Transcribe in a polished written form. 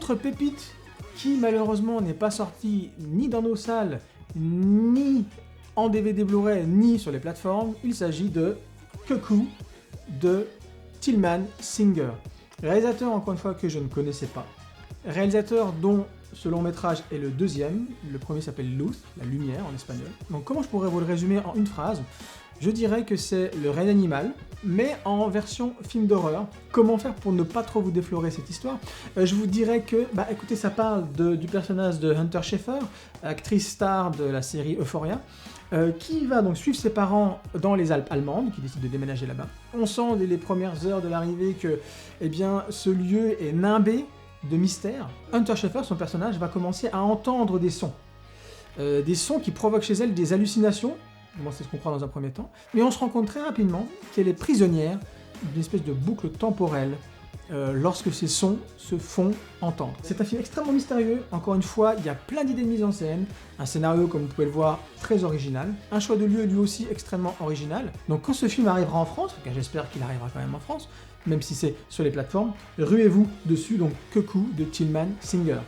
autre pépite qui malheureusement n'est pas sortie ni dans nos salles, ni en DVD Blu-ray, ni sur les plateformes, il s'agit de Cuckoo de Tillman Singer. Réalisateur encore une fois que je ne connaissais pas. Réalisateur dont ce long métrage est le deuxième, le premier s'appelle Luz, la lumière en espagnol. Donc comment je pourrais vous le résumer en une phrase? Je dirais que c'est le règne animal, mais en version film d'horreur. Comment faire pour ne pas trop vous déflorer cette histoire? Je vous dirais que, écoutez, ça parle du personnage de Hunter Schafer, actrice star de la série Euphoria, qui va donc suivre ses parents dans les Alpes allemandes, qui décident de déménager là-bas. On sent dès les premières heures de l'arrivée que, ce lieu est nimbé de mystère. Hunter Schafer, son personnage, va commencer à entendre des sons qui provoquent chez elle des hallucinations. Moi, c'est ce qu'on croit dans un premier temps. Mais on se rend compte très rapidement qu'elle est prisonnière d'une espèce de boucle temporelle lorsque ces sons se font entendre. C'est un film extrêmement mystérieux. Encore une fois, il y a plein d'idées de mise en scène. Un scénario, comme vous pouvez le voir, très original. Un choix de lieu, lui aussi, extrêmement original. Donc quand ce film arrivera en France, car j'espère qu'il arrivera quand même en France, même si c'est sur les plateformes, ruez-vous dessus, donc Cuckoo de Tillman Singer.